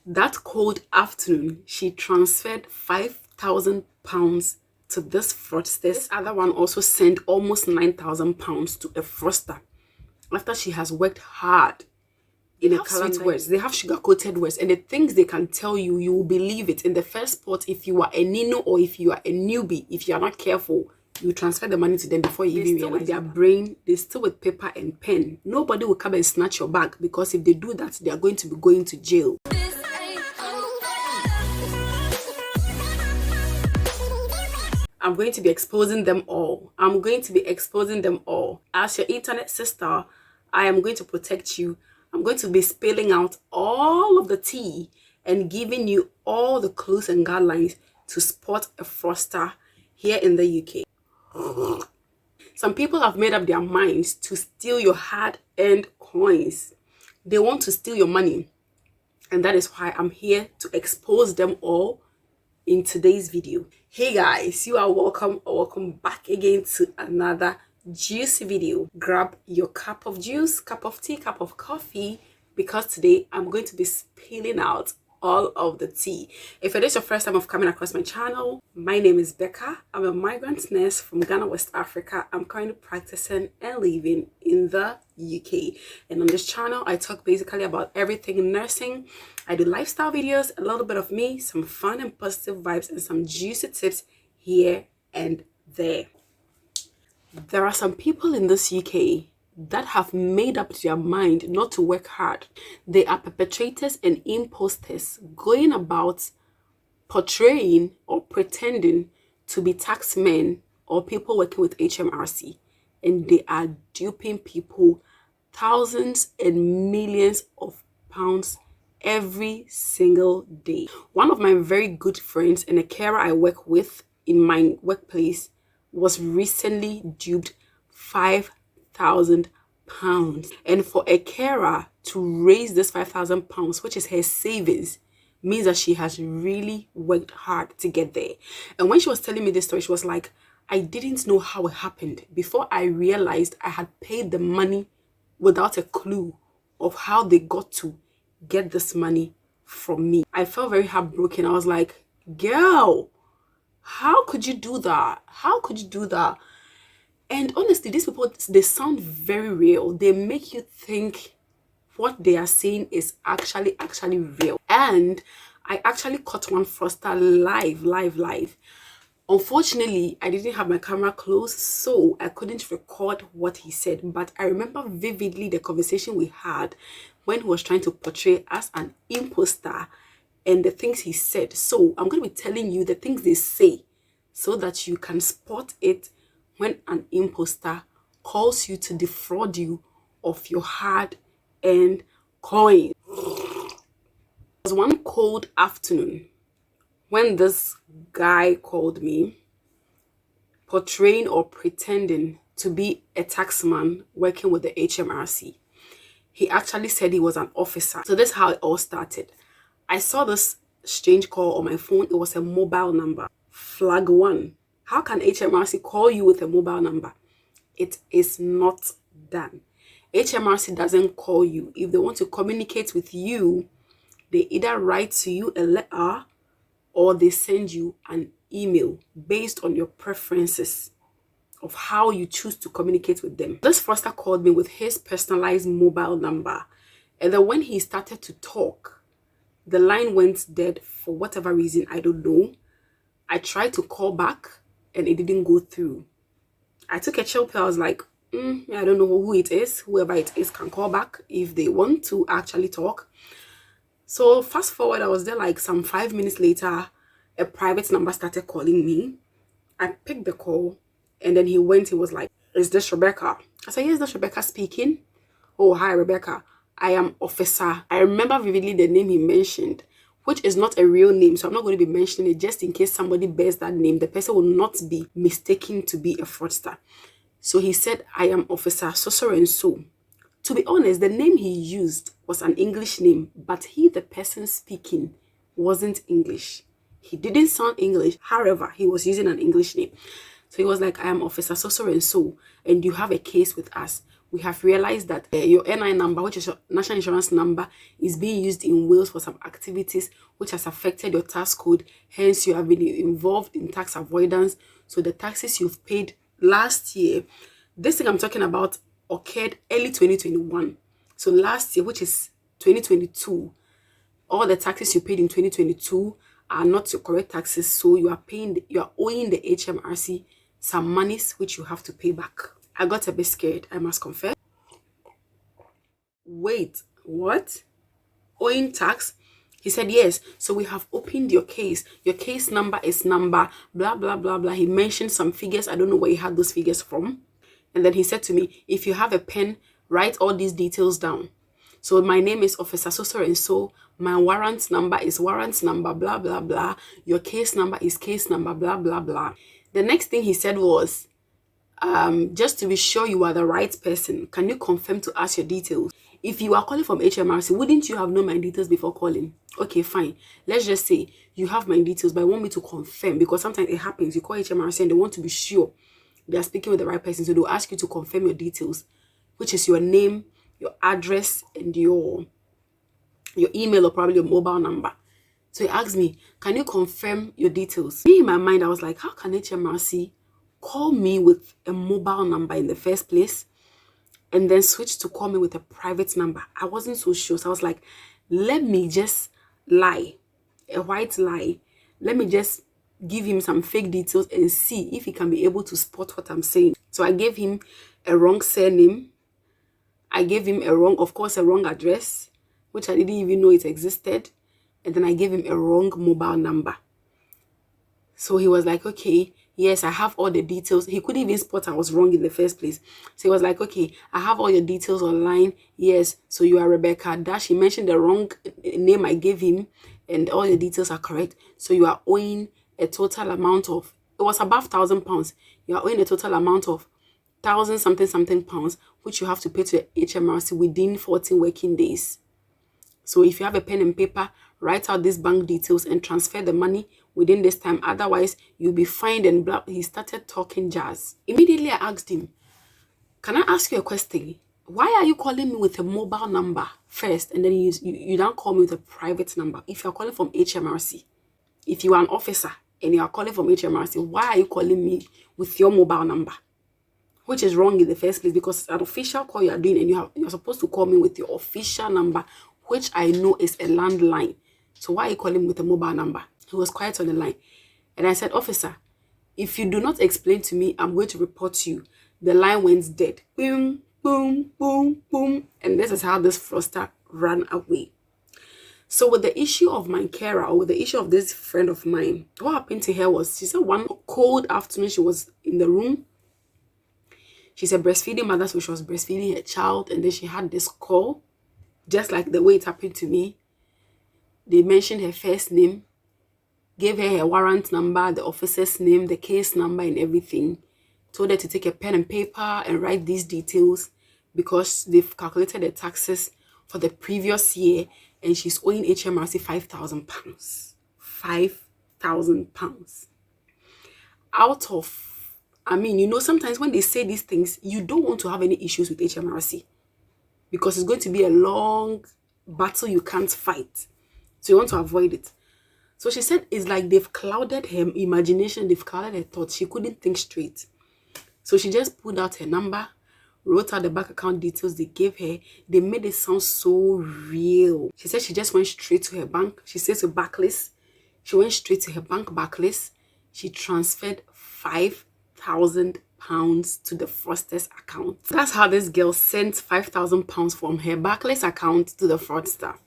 That cold afternoon, she transferred £5,000 to this fraudster. This other one also sent almost £9,000 to a fraudster after she has worked hard. In a sweet words, they have sugar-coated words, and the things they can tell you, you will believe it. In the first spot, if you are a Nino or if you are a newbie, if you are not careful, you transfer the money to them before you even realize. Their brain, they still with paper and pen. Nobody will come and snatch your bag, because if they do that, they are going to be going to jail. I'm going to be exposing them all. I'm going to be exposing them all. As your internet sister, I am going to protect you. I'm going to be spilling out all of the tea and giving you all the clues and guidelines to spot a fraudster here in the UK. Some people have made up their minds to steal your hard-earned coins. They want to steal your money. And that is why I'm here to expose them all in today's video. Hey guys, you are welcome back again to another juicy video. Grab your cup of juice, cup of tea, cup of coffee, because today I'm going to be spilling out all of the tea. If it is your first time of coming across my channel, my name is Becca. I'm a migrant nurse from Ghana, West Africa. I'm currently practicing and living in the UK. And on this channel, I talk basically about everything in nursing. I do lifestyle videos, a little bit of me, some fun and positive vibes, and some juicy tips here and there. There are some people in this UK that have made up their mind not to work hard. They are perpetrators and imposters going about portraying or pretending to be taxmen or people working with Hmrc, and they are duping people thousands and millions of pounds every single day. One of my very good friends and a carer I work with in my workplace was recently duped £5,000. And for a carer to raise this £5,000, which is her savings, means that she has really worked hard to get there. And when she was telling me this story, she was like, I didn't know how it happened before I realized I had paid the money without a clue of how they got to get this money from me. I felt very heartbroken. I was like, girl, how could you do that? How could you do that? And honestly, these people, they sound very real. They make you think what they are saying is actually real. And I actually caught one fraudster live. Unfortunately, I didn't have my camera close, so I couldn't record what he said. But I remember vividly the conversation we had when he was trying to portray as an imposter and the things he said. So I'm going to be telling you the things they say so that you can spot it when an imposter calls you to defraud you of your hard-earned coin. It was one cold afternoon when this guy called me, portraying or pretending to be a taxman working with the Hmrc. He actually said he was an officer. So this is how it all started. I saw this strange call on my phone. It was a mobile number. Flag 1. How can Hmrc call you with a mobile number? It is not done. Hmrc doesn't call you. If they want to communicate with you, they either write to you a letter or they send you an email based on your preferences of how you choose to communicate with them. This fraudster called me with his personalized mobile number. And then when he started to talk, the line went dead for whatever reason, I don't know. I tried to call back and it didn't go through. I took a chill pill. I was like, I don't know who it is. Whoever it is can call back if they want to actually talk. So fast forward, I was there like some 5 minutes later, a private number started calling me. I picked the call and then he was like, is this Rebecca? I said, yes, that's Rebecca speaking. Oh, hi, Rebecca. I am officer. I remember vividly the name he mentioned, which is not a real name. So I'm not going to be mentioning it just in case somebody bears that name. The person will not be mistaken to be a fraudster. So he said, I am officer so and so. To be honest, the name he used was an English name, but the person speaking, wasn't English. He didn't sound English. However, he was using an English name. So he was like, I am officer so and so, and you have a case with us. we have realized that your NI number, which is your national insurance number, is being used in Wales for some activities which has affected your tax code. Hence, you have been involved in tax avoidance. So the taxes you've paid last year, this thing I'm talking about occurred early 2021. So last year, which is 2022, all the taxes you paid in 2022 are not your correct taxes. So you are owing the HMRC some monies which you have to pay back. I got a bit scared, I must confess. Wait, what? Owing tax? He said, yes. So we have opened your case. Your case number is number blah, blah, blah, blah. He mentioned some figures. I don't know where he had those figures from. And then he said to me, if you have a pen, write all these details down. So my name is Officer So and so. My warrant number is warrant number blah, blah, blah. Your case number is case number blah, blah, blah. The next thing he said was, just to be sure you are the right person, can you confirm to us your details? If you are calling from HMRC, wouldn't you have known my details before calling? Okay, fine. Let's just say you have my details, but I want me to confirm, because sometimes it happens. You call HMRC and they want to be sure they are speaking with the right person. So they'll ask you to confirm your details, which is your name, your address, and your email, or probably your mobile number. So he asked me, can you confirm your details? Me, in my mind, I was like, how can HMRC call me with a mobile number in the first place and then switch to call me with a private number? I wasn't so sure. So I was like, let me just lie, a white lie. Let me just give him some fake details and see if he can be able to spot what I'm saying. So I gave him a wrong surname. I gave him a wrong address, which I didn't even know it existed. And then I gave him a wrong mobile number. So he was like, okay, yes, I have all the details. He couldn't even spot I was wrong in the first place. So he was like, okay, I have all your details online. Yes, so you are Rebecca Dash. He mentioned the wrong name I gave him, and all your details are correct. So you are owing a total amount of, it was above £1,000. You are owing a total amount of something pounds, which you have to pay to HMRC within 14 working days. So if you have a pen and paper, write out these bank details and transfer the money within this time. Otherwise, you'll be fined and blah. He started talking jazz. Immediately, I asked him, can I ask you a question? Why are you calling me with a mobile number first, and then you don't call me with a private number? If you're calling from HMRC, if you are an officer and you are calling from HMRC, why are you calling me with your mobile number? Which is wrong in the first place, because it's an official call you are doing, and you're supposed to call me with your official number, which I know is a landline. So why are you calling me with a mobile number? He was quiet on the line. And I said, officer, if you do not explain to me, I'm going to report you. The line went dead. Boom, boom, boom, boom. And this is how this fraudster ran away. So with the issue of my carer, or with the issue of this friend of mine, what happened to her was, she said one cold afternoon, she was in the room. She's a breastfeeding mother, so she was breastfeeding her child. And then she had this call, just like the way it happened to me. They mentioned her first name, gave her her warrant number, the officer's name, the case number, and everything. Told her to take a pen and paper and write these details, because they've calculated the taxes for the previous year, and she's owing HMRC £5,000. £5,000. Out of, I mean, you know, sometimes when they say these things, you don't want to have any issues with HMRC, because it's going to be a long battle you can't fight. So you want to avoid it. So she said it's like they've clouded her imagination, they've clouded her thoughts. She couldn't think straight. So she just pulled out her number, wrote out the bank account details they gave her. They made it sound so real. She said she just went straight to her bank. She says to Barclays. She went straight to her bank, Barclays. She transferred £5,000 to the fraudster's account. That's how this girl sent £5,000 from her Barclays account to the fraudster.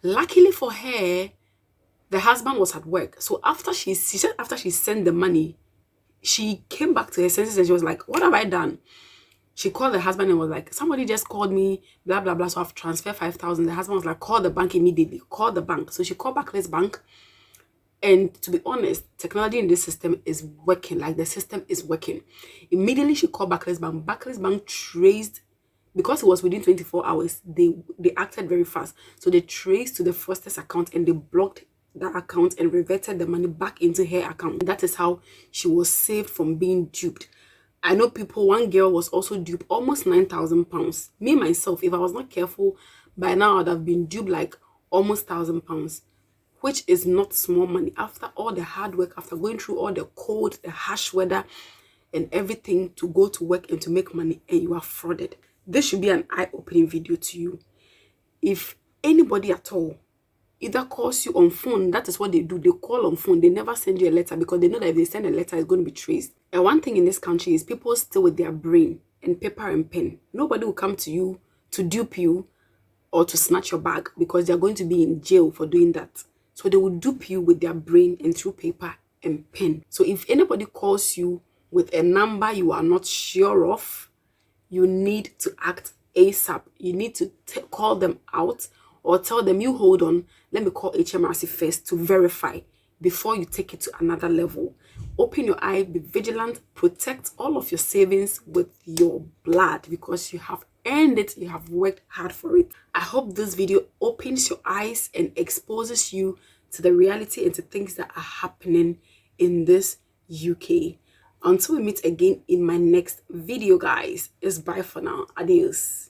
Luckily for her, the husband was at work. So after she said after she sent the money, she came back to her senses and she was like, what have I done? She called the husband and was like, somebody just called me, blah, blah, blah. So I've transferred 5,000. The husband was like, call the bank immediately. Call the bank. So she called Barclays Bank. And to be honest, technology in this system is working. Like the system is working. Immediately she called Barclays Bank. Barclays Bank traced, because it was within 24 hours, they acted very fast. So they traced to the fraudster's account and they blocked that account and reverted the money back into her account. That is how she was saved from being duped. I know people, one girl was also duped almost £9,000. Me myself, if I was not careful, by now I'd have been duped like almost £1,000, which is not small money. After all the hard work, after going through all the cold, the harsh weather, and everything to go to work and to make money, and you are frauded. This should be an eye-opening video to you. If anybody at all either calls you on phone, that is what they do. They call on phone. They never send you a letter because they know that if they send a letter, it's going to be traced. And one thing in this country is people still with their brain and paper and pen. Nobody will come to you to dupe you or to snatch your bag because they're going to be in jail for doing that. So they will dupe you with their brain and through paper and pen. So if anybody calls you with a number you are not sure of, you need to act ASAP. You need to call them out or tell them, you hold on, let me call Hmrc first to verify before you take it to another level. Open your eye, be vigilant, protect all of your savings with your blood because you have earned it, you have worked hard for it. I hope this video opens your eyes and exposes you to the reality and to things that are happening in this UK. Until we meet again in my next video, guys, it's bye for now. Adios.